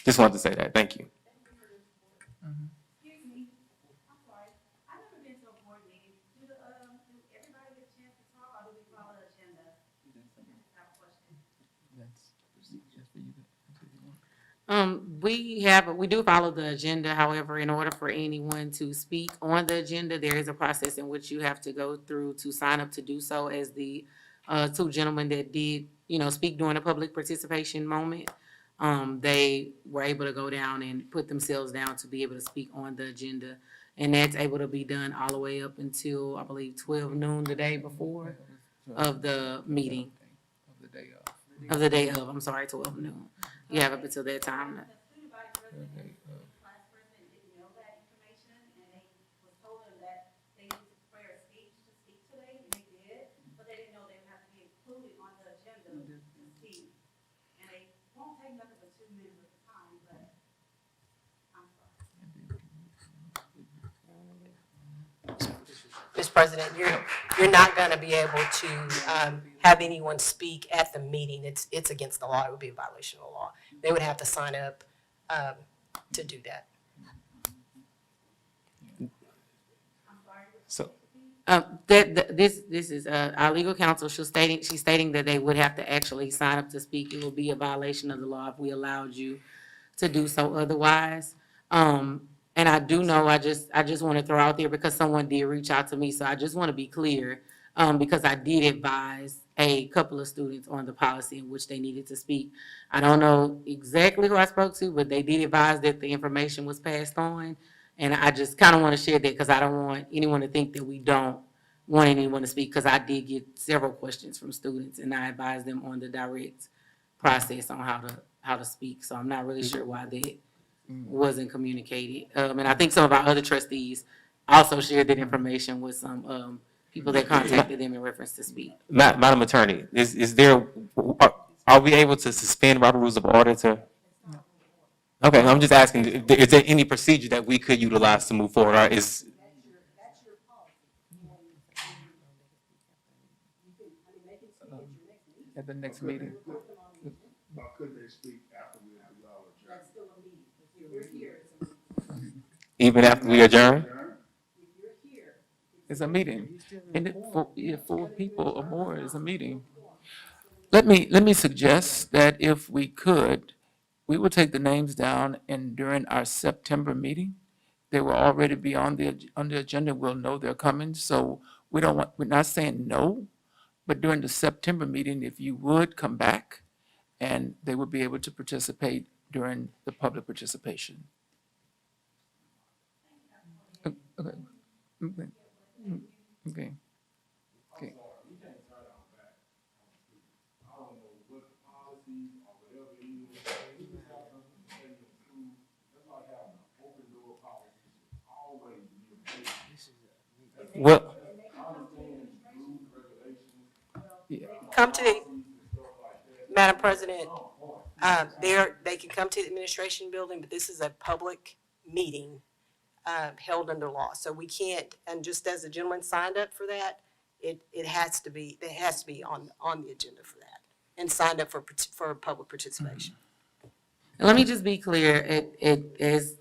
Just wanted to say that. Thank you. Excuse me, I'm sorry. I've never been to a board meeting. Do everybody get a chance to talk, or do we follow the agenda? I have a question. We do follow the agenda. However, in order for anyone to speak on the agenda, there is a process in which you have to go through to sign up to do so, as the two gentlemen that did, speak during the public participation moment. They were able to go down and put themselves down to be able to speak on the agenda. And that's able to be done all the way up until, I believe, 12 noon the day before of the meeting. Of the day of, I'm sorry, 12 noon. You have up until that time. The student body president and class president didn't know that information, and they was told them that they needed to prepare a speech to speak today, and they did, but they didn't know they would have to be included on the agenda to speak. And they won't take nothing but 2 minutes at a time, but I'm sorry. Mr. President, you're not going to be able to have anyone speak at the meeting. It's against the law. It would be a violation of the law. They would have to sign up to do that. So, This is our legal counsel. She's stating that they would have to actually sign up to speak. It will be a violation of the law if we allowed you to do so otherwise. And I do know, I just want to throw out there, because someone did reach out to me, so I just want to be clear, because I did advise a couple of students on the policy in which they needed to speak. I don't know exactly who I spoke to, but they did advise that the information was passed on. And I just kind of want to share that, because I don't want anyone to think that we don't want anyone to speak, because I did get several questions from students, and I advised them on the direct process on how to speak. So I'm not really sure why that wasn't communicated. And I think some of our other trustees also shared that information with some people that contacted them in reference to speak. Madam Attorney, are we able to suspend Robert Rules of Order to? Okay, I'm just asking, is there any procedure that we could utilize to move forward, or is? At the next meeting. Or could they speak after we all adjourn? That's still a meeting. If you're here, Even after we adjourn? if you're here, It's a meeting. And for people or more, it's a meeting. Let me suggest that if we could, we will take the names down, and during our September meeting, they will already be on the agenda. We'll know they're coming. So we're not saying no, but during the September meeting, if you would come back, and they would be able to participate during the public participation. Okay. Okay. Okay. Okay. Well, Come to the, Madam President, they can come to the administration building, but this is a public meeting held under law. So we can't, and just as the gentleman signed up for that, it has to be on the agenda for that, and signed up for public participation. And let me just be clear, it is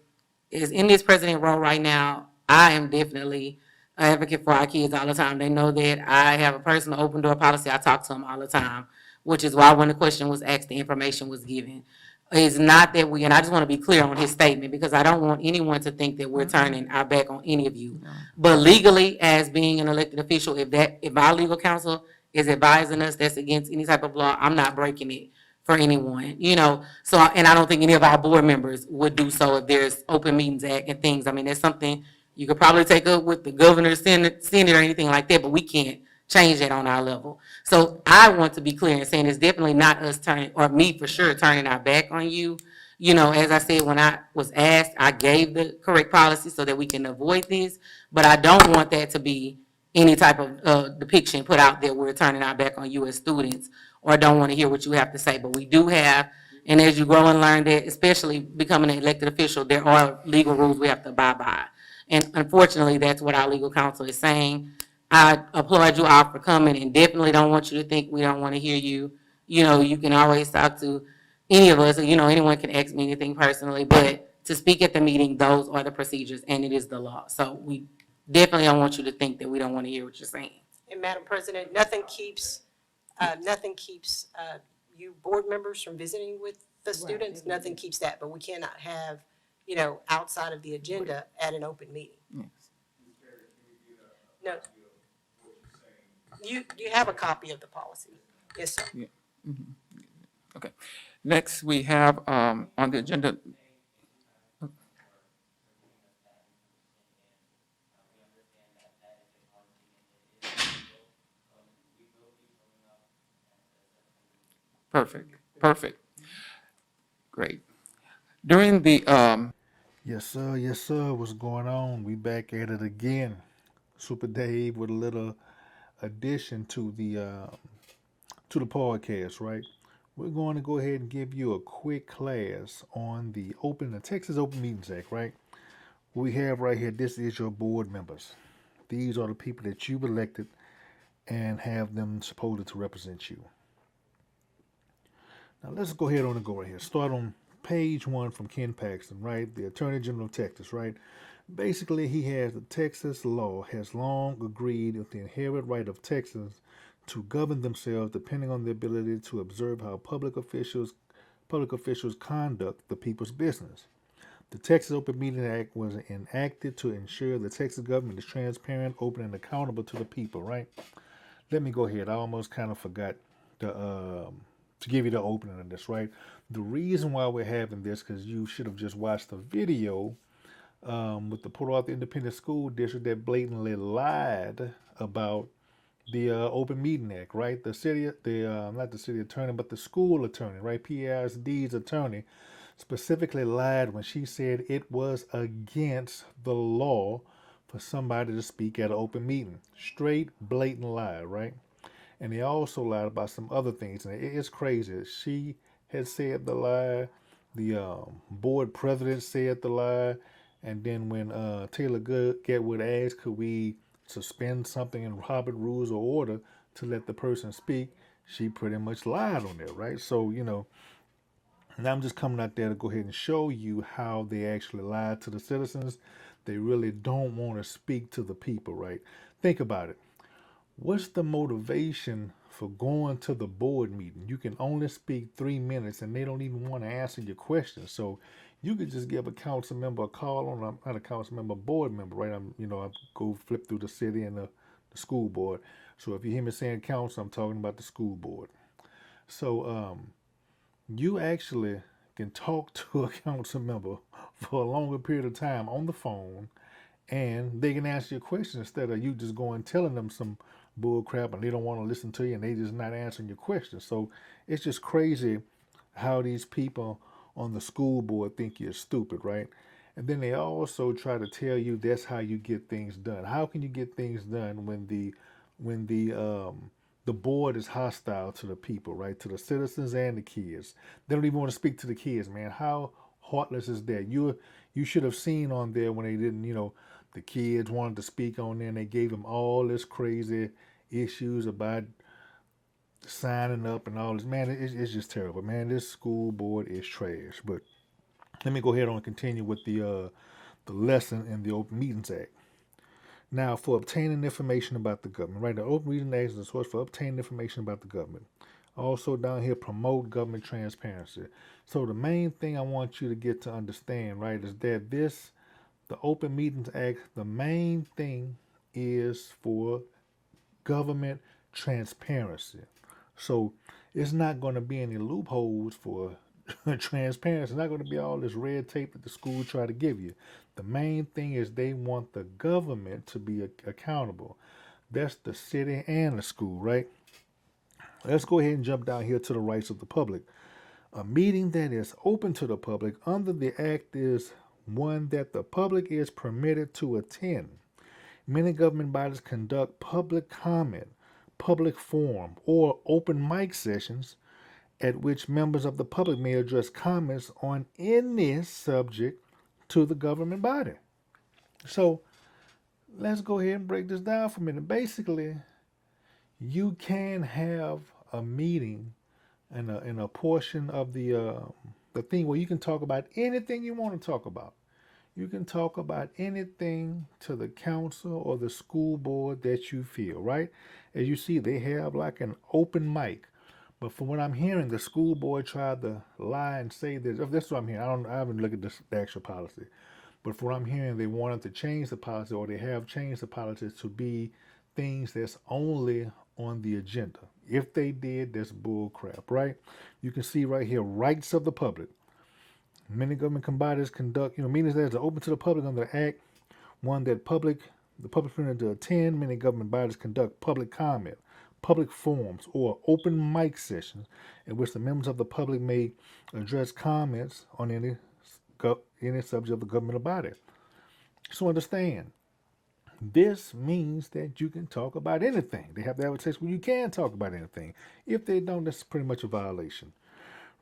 in this president role right now, I am definitely an advocate for our kids all the time. They know that I have a personal open door policy. I talk to them all the time, which is why when the question was asked, the information was given. It's not that and I just want to be clear on his statement, because I don't want anyone to think that we're turning our back on any of you. But legally, as being an elected official, if our legal counsel is advising us that's against any type of law, I'm not breaking it for anyone, So, and I don't think any of our board members would do so if there's Open Meetings Act and things. I mean, that's something you could probably take up with the governor, Senate, or anything like that, but we can't change that on our level. So I want to be clear in saying it's definitely not us turning, or me for sure, turning our back on you. As I said, when I was asked, I gave the correct policy so that we can avoid this, but I don't want that to be any type of depiction put out there we're turning our back on you as students, or don't want to hear what you have to say. But we do have, and as you grow and learn that, especially becoming an elected official, there are legal rules we have to abide by. And unfortunately, that's what our legal counsel is saying. I applaud you all for coming, and definitely don't want you to think we don't want to hear you. You can always talk to any of us, anyone can ask me anything personally, but to speak at the meeting, those are the procedures and it is the law. So we definitely don't want you to think that we don't want to hear what you're saying. And Madam President, nothing keeps you board members from visiting with the students. Nothing keeps that, but we cannot have, outside of the agenda at an open meeting. No. You have a copy of the policy. Yes, sir. Okay. Next, we have on the agenda. Perfect, perfect. Great. During the, Yes, sir. Yes, sir. What's going on? We back at it again. Super Dave with a little addition to the podcast, right? We're going to go ahead and give you a quick class on the Texas Open Meetings Act, right? What we have right here, this is your board members. These are the people that you've elected and have them supposed to represent you. Now let's go ahead on and go right here. Start on page 1 from Ken Paxton, right? The Attorney General of Texas, right? Basically, he has the Texas law has long agreed with the inherent right of Texans to govern themselves depending on their ability to observe how public officials conduct the people's business. The Texas Open Meeting Act was enacted to ensure the Texas government is transparent, open, and accountable to the people, right? Let me go ahead. I almost kind of forgot to give you the opening of this, right? The reason why we're having this, because you should have just watched the video with the Port Arthur Independent School District that blatantly lied about the Open Meeting Act, right? Not the city attorney, but the school attorney, right? PAISD's attorney specifically lied when she said it was against the law for somebody to speak at an open meeting. Straight, blatant lie, right? And they also lied about some other things. And it's crazy. She had said the lie. The board president said the lie. And then when Taylor Getwood asked, could we suspend something in Robert Rules of Order to let the person speak, she pretty much lied on there, right? So, and I'm just coming out there to go ahead and show you how they actually lied to the citizens. They really don't want to speak to the people, right? Think about it. What's the motivation for going to the board meeting? You can only speak 3 minutes and they don't even want to answer your questions. So you could just give a council member a call on, not a council member, a board member, right? I go flip through the city and the school board. So if you hear me saying council, I'm talking about the school board. So you actually can talk to a council member for a longer period of time on the phone and they can answer your question instead of you just going telling them some bull crap and they don't want to listen to you and they just not answering your questions. So it's just crazy how these people on the school board think you're stupid, right? And then they also try to tell you that's how you get things done. How can you get things done when the board is hostile to the people, right? To the citizens and the kids. They don't even want to speak to the kids, man. How heartless is that? You should have seen on there when they didn't, the kids wanted to speak on there and they gave them all this crazy issues about signing up and all this. Man, it's just terrible, man. This school board is trash. But let me go ahead and continue with the lesson in the Open Meetings Act. Now, for obtaining information about the government, right? The Open Meetings Act is a source for obtaining information about the government. Also down here, promote government transparency. So the main thing I want you to get to understand, right, is that the Open Meetings Act, the main thing is for government transparency. So it's not going to be any loopholes for transparency. It's not going to be all this red tape that the school try to give you. The main thing is they want the government to be accountable. That's the city and the school, right? Let's go ahead and jump down here to the rights of the public. A meeting that is open to the public under the act is one that the public is permitted to attend. Many government bodies conduct public comment, public forum, or open mic sessions at which members of the public may address comments on any subject to the government body. So let's go ahead and break this down for a minute. Basically, you can have a meeting in a portion of the thing where you can talk about anything you want to talk about. You can talk about anything to the council or the school board that you feel, right? As you see, they have like an open mic. But from what I'm hearing, the school board tried to lie and say this. That's what I'm hearing. I haven't looked at the actual policy. But from what I'm hearing, they wanted to change the policy, or they have changed the policy to be things that's only on the agenda. If they did, that's bull crap, right? You can see right here, rights of the public. Many government bodies conduct, meetings that are open to the public under the Act. One that the public permitted to attend. Many government bodies conduct public comment, public forums, or open mic sessions in which the members of the public may address comments on any subject of the governmental body. So understand, this means that you can talk about anything. They have to have a text where you can talk about anything. If they don't, that's pretty much a violation.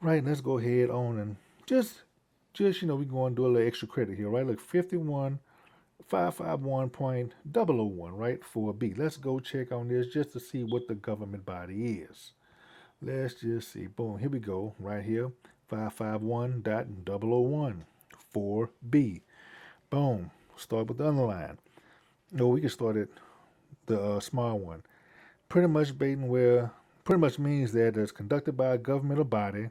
Right, let's go ahead on and just we're going to do a little extra credit here, right? Look, 551.001, right, for B. Let's go check on this just to see what the government body is. Let's just see. Boom, here we go, right here, 551.001 for B. Boom, start with the underline. No, we can start at the small one. Pretty much means that it's conducted by a governmental body.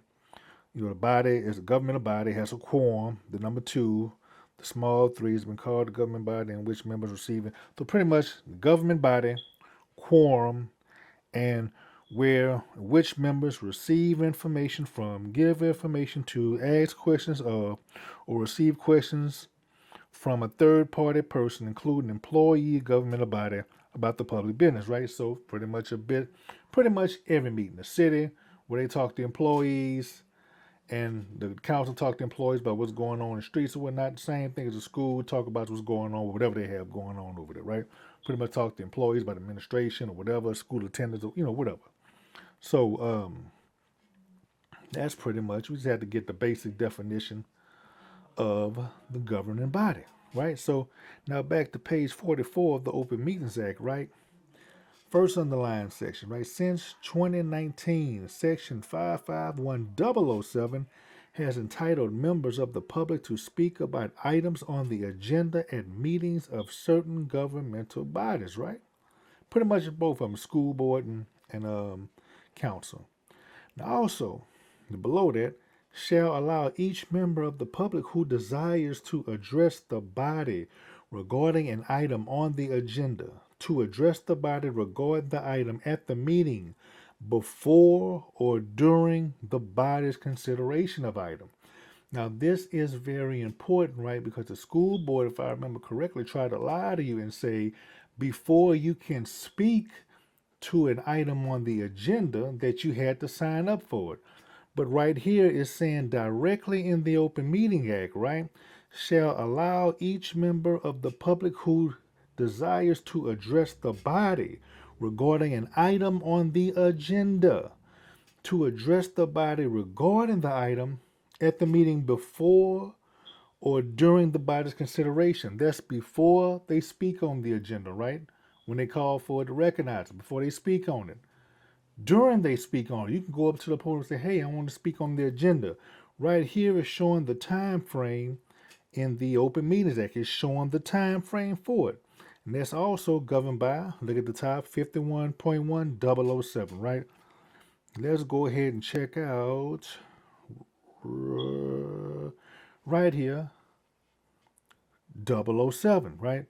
The body is a governmental body, has a quorum. The number 2, the small 3 has been called the government body in which members receive it. So pretty much the government body, quorum, and which members receive information from, give information to, ask questions of, or receive questions from a third party person, including employee, governmental body, about the public business, right? So pretty much every meeting, the city where they talk to employees, and the council talk to employees about what's going on in the streets or whatnot. The same thing as the school, talk about what's going on, whatever they have going on over there, right? Pretty much talk to employees about administration or whatever, school attendants, or, whatever. So that's pretty much, we just had to get the basic definition of the governing body, right? So now back to page 44 of the Open Meetings Act, right? First underlined section, right? Since 2019, section 551007 has entitled members of the public to speak about items on the agenda at meetings of certain governmental bodies, right? Pretty much both of them, school board and council. Now also, below that, shall allow each member of the public who desires to address the body regarding an item on the agenda to address the body regarding the item at the meeting before or during the body's consideration of item. Now, this is very important, right? Because the school board, if I remember correctly, tried to lie to you and say, before you can speak to an item on the agenda, that you had to sign up for it. But right here is saying directly in the Open Meeting Act, right? Shall allow each member of the public who desires to address the body regarding an item on the agenda to address the body regarding the item at the meeting before or during the body's consideration. That's before they speak on the agenda, right? When they call for it to recognize it, before they speak on it. During they speak on it, you can go up to the podium and say, hey, I want to speak on the agenda. Right here is showing the time frame in the Open Meetings Act. It's showing the time frame for it. And that's also governed by, look at the top, 51.1007, right? Let's go ahead and check out right here, 007, right?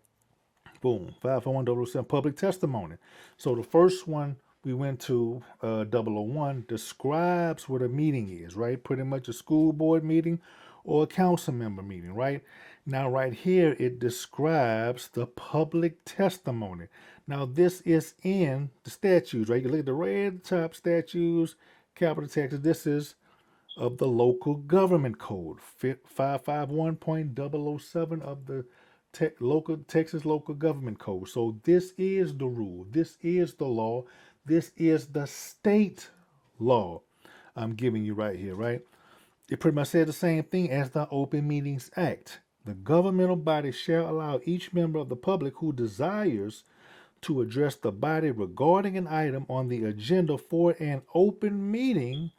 Boom, 541.007, public testimony. So the first one we went to, 001, describes what a meeting is, right? Pretty much a school board meeting or a council member meeting, right? Now, right here, it describes the public testimony. Now, this is in the statutes, right? You look at the red top statutes, capital Texas. This is of the local government code, 551.007 of the Texas local government code. So this is the rule. This is the law. This is the state law I'm giving you right here, right? It pretty much said the same thing as the Open Meetings Act. The governmental body shall allow each member of the public who desires to address the body regarding an item on the agenda for an open meeting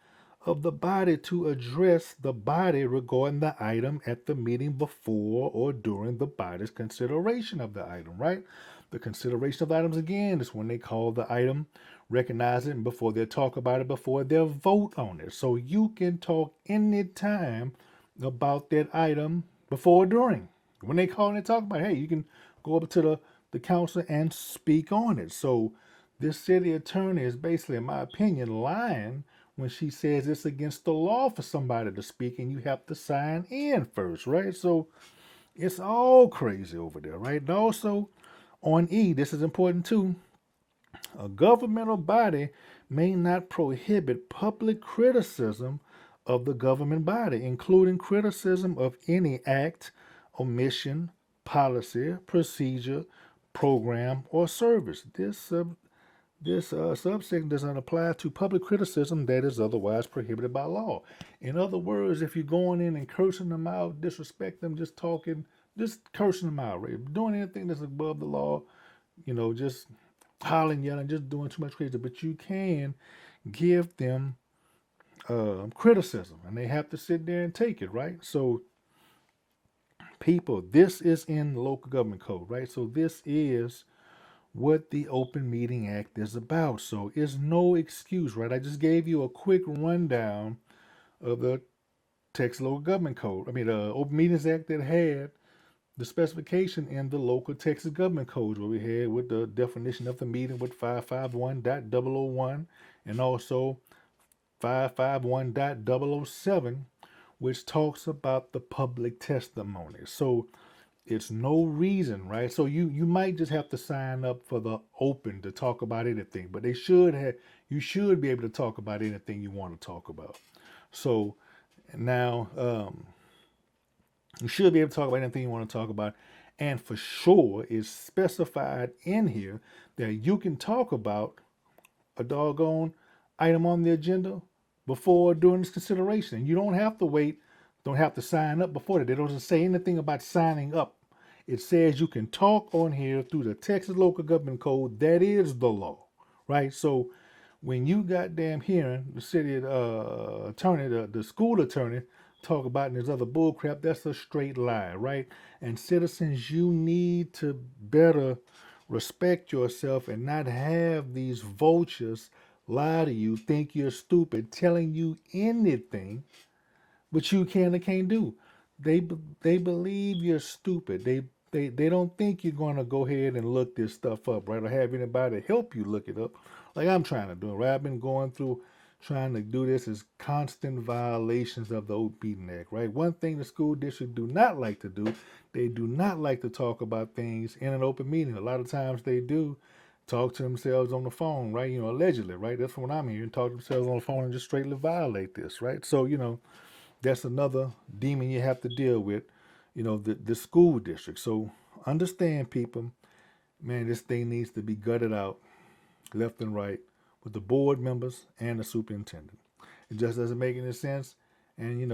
of the body to address the body regarding the item at the meeting before or during the body's consideration of the item, right? The consideration of items again is when they call the item, recognize it, and before they talk about it, before they vote on it. So you can talk anytime about that item before or during. When they call and they talk about it, hey, you can go over to the council and speak on it. So this city attorney is basically, in my opinion, lying when she says it's against the law for somebody to speak and you have to sign in first, right? So it's all crazy over there, right? And also on E, this is important too. A governmental body may not prohibit public criticism of the government body, including criticism of any act, omission, policy, procedure, program, or service. This subsection does not apply to public criticism that is otherwise prohibited by law. In other words, if you're going in and cursing them out, disrespect them, just talking, just cursing them out, right? Doing anything that's above the law, just hollering, yelling, just doing too much crazy. But you can give them criticism, and they have to sit there and take it, right? So, people, this is in the local government code, right? So this is what the Open Meeting Act is about. So it's no excuse, right? I just gave you a quick rundown of the Texas Local Government Code. Open Meetings Act that had the specification in the local Texas Government Code, where we had with the definition of the meeting with 551.001 and also 551.007, which talks about the public testimony. So it's no reason, right? So you might just have to sign up for the open to talk about anything, but you should be able to talk about anything you want to talk about. So now you should be able to talk about anything you want to talk about, and for sure it's specified in here that you can talk about a doggone item on the agenda before or during this consideration. You don't have to wait, don't have to sign up before that. It doesn't say anything about signing up. It says you can talk on here through the Texas Local Government Code. That is the law, right? So when you goddamn hearing the city attorney, the school attorney, talk about this other bull crap, that's a straight lie, right? And citizens, you need to better respect yourself and not have these vultures lie to you, think you're stupid, telling you anything, but you can or can't do. They believe you're stupid. They don't think you're going to go ahead and look this stuff up, right? Or have anybody help you look it up like I'm trying to do, right? I've been going through trying to do this is constant violations of the Open Meeting Act, right? One thing the school district do not like to do, they do not like to talk about things in an open meeting. A lot of times they do talk to themselves on the phone, right? Allegedly, right? That's what I'm hearing, talk to themselves on the phone and just straightly violate this, right? So, that's another demon you have to deal with, the school district. So understand, people, man, this thing needs to be gutted out left and right with the board members and the superintendent. It just doesn't make any sense. And, hey,